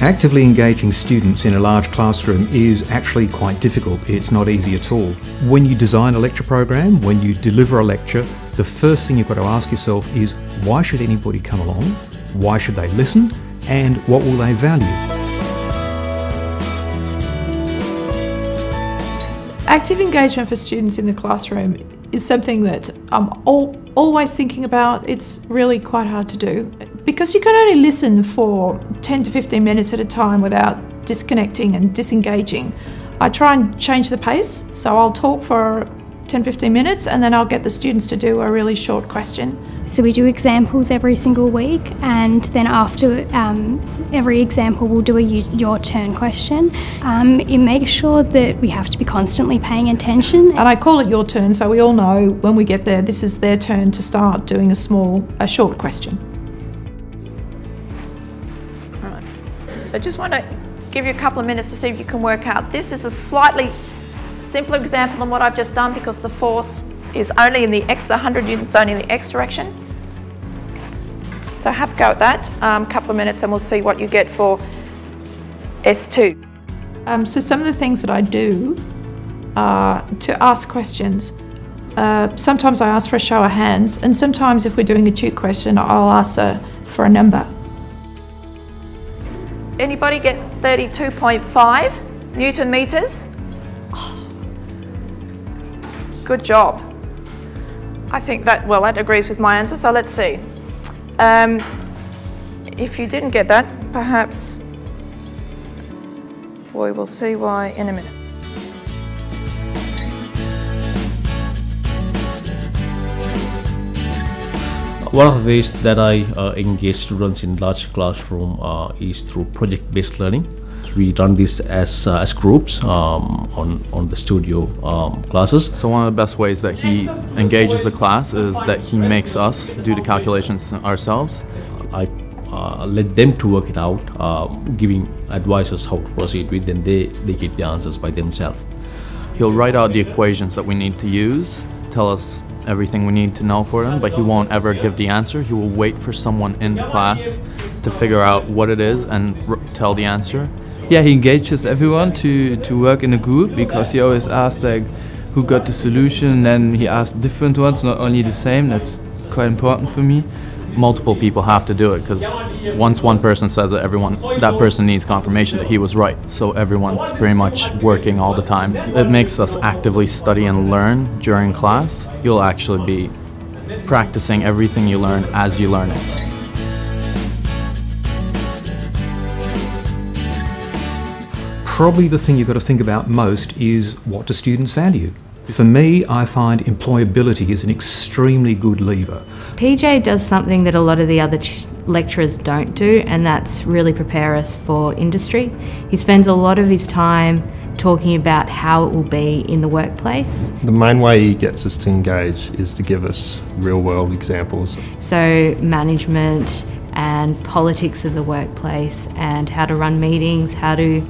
Actively engaging students in a large classroom is actually quite difficult. It's not easy at all. When you design a lecture program, when you deliver a lecture, the first thing you've got to ask yourself is, why should anybody come along? Why should they listen? And what will they value? Active engagement for students in the classroom is something that I'm always thinking about. It's really quite hard to do because you can only listen for 10 to 15 minutes at a time without disconnecting and disengaging. I try and change the pace, so I'll talk for 10-15 minutes and then I'll get the students to do a really short question. So we do examples every single week, and then after every example we'll do a your turn question. It makes sure that we have to be constantly paying attention. And I call it your turn, so we all know when we get there this is their turn to start doing a short question. All right. So just want to give you a couple of minutes to see if you can work out. This is a slightly simpler example than what I've just done because the force is only in the 100 newtons is only in the X direction. So have a go at that, couple of minutes, and we'll see what you get for S2. So some of the things that I do to ask questions, sometimes I ask for a show of hands, and sometimes if we're doing a tute question, I'll ask for a number. Anybody get 32.5 Newton meters? Oh, good job. I think that, well, that agrees with my answer, so let's see. If you didn't get that, perhaps we will see why in a minute. One of the ways that I engage students in large classroom is through project-based learning. We run this as groups on the studio classes. So one of the best ways that he engages the class is that he makes us do the calculations ourselves. I let them to work it out, giving advices how to proceed with, then they get the answers by themselves. He'll write out the equations that we need to use, tell us everything we need to know for them, but he won't ever give the answer. He will wait for someone in the class to figure out what it is and tell the answer. Yeah, he engages everyone to work in a group because he always asks like who got the solution, and he asks different ones, not only the same. That's quite important for me. Multiple people have to do it because once one person says it, that person needs confirmation that he was right. So everyone's pretty much working all the time. It makes us actively study and learn during class. You'll actually be practicing everything you learn as you learn it. Probably the thing you've got to think about most is, what do students value? For me, I find employability is an extremely good lever. PJ does something that a lot of the other lecturers don't do, and that's really prepare us for industry. He spends a lot of his time talking about how it will be in the workplace. The main way he gets us to engage is to give us real-world examples. So management and politics of the workplace, and how to run meetings, how to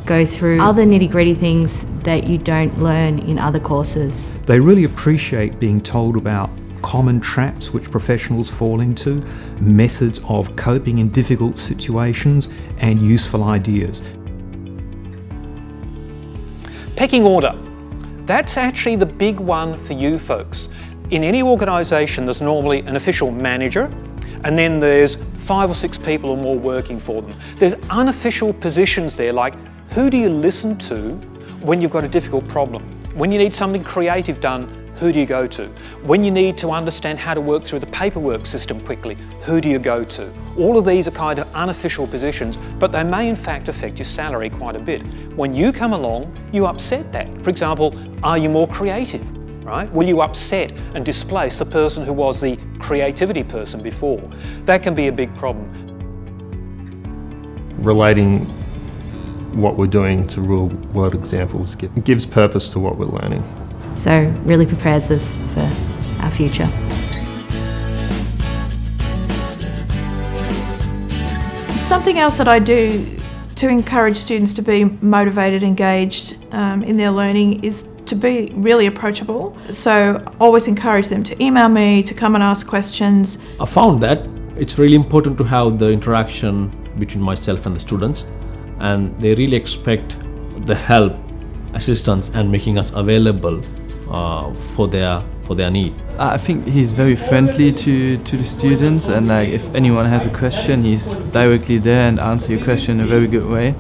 go through other nitty-gritty things that you don't learn in other courses. They really appreciate being told about common traps which professionals fall into, methods of coping in difficult situations, and useful ideas. Pecking order. That's actually the big one for you folks. In any organisation, there's normally an official manager, and then there's 5 or 6 people or more working for them. There's unofficial positions there, like who do you listen to when you've got a difficult problem? When you need something creative done, who do you go to? When you need to understand how to work through the paperwork system quickly, who do you go to? All of these are kind of unofficial positions, but they may in fact affect your salary quite a bit. When you come along, you upset that. For example, are you more creative? Right? Will you upset and displace the person who was the creativity person before? That can be a big problem. Relating what we're doing to real-world examples gives purpose to what we're learning. So really prepares us for our future. Something else that I do to encourage students to be motivated, engaged in their learning is to be really approachable. So always encourage them to email me, to come and ask questions. I found that it's really important to have the interaction between myself and the students, and they really expect the help, assistance, and making us available for their need. I think he's very friendly to the students, and like if anyone has a question, he's directly there and answer your question in a very good way.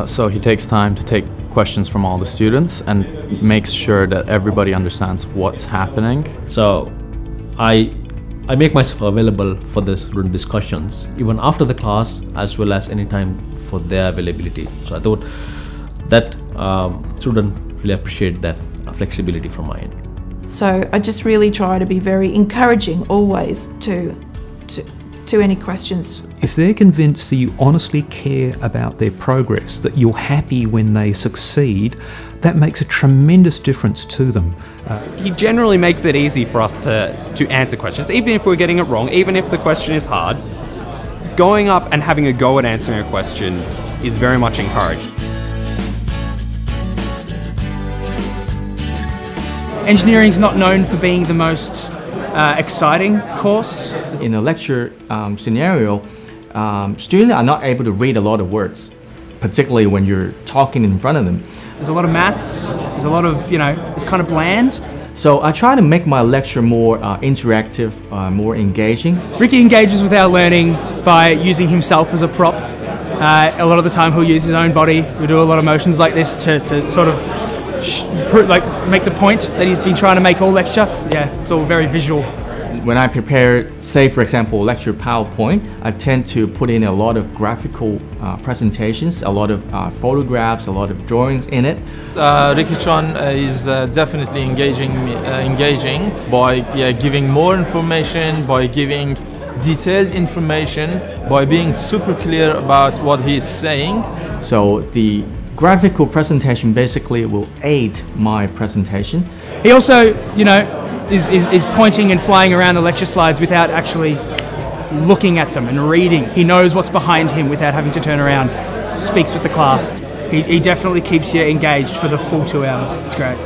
So he takes time to take questions from all the students and makes sure that everybody understands what's happening. So I make myself available for the student discussions, even after the class, as well as any time for their availability. So I thought that students really appreciate that flexibility from my end. So I just really try to be very encouraging always to any questions. If they're convinced that you honestly care about their progress, that you're happy when they succeed, that makes a tremendous difference to them. He generally makes it easy for us to answer questions, even if we're getting it wrong, even if the question is hard. Going up and having a go at answering a question is very much encouraged. Engineering is not known for being the most exciting course. In a lecture scenario, students are not able to read a lot of words, particularly when you're talking in front of them. There's a lot of maths, there's a lot of, it's kind of bland. So I try to make my lecture more interactive, more engaging. Ricky engages with our learning by using himself as a prop. A lot of the time he'll use his own body. We do a lot of motions like this to sort of make the point that he's been trying to make all lecture. Yeah, it's all very visual. When I prepare, say for example, lecture PowerPoint, I tend to put in a lot of graphical presentations, a lot of photographs, a lot of drawings in it. Ricky Chan is definitely engaging by giving more information, by giving detailed information, by being super clear about what he's saying. So the graphical presentation basically will aid my presentation. He also, is pointing and flying around the lecture slides without actually looking at them and reading. He knows what's behind him without having to turn around, speaks with the class. He definitely keeps you engaged for the full 2 hours. It's great.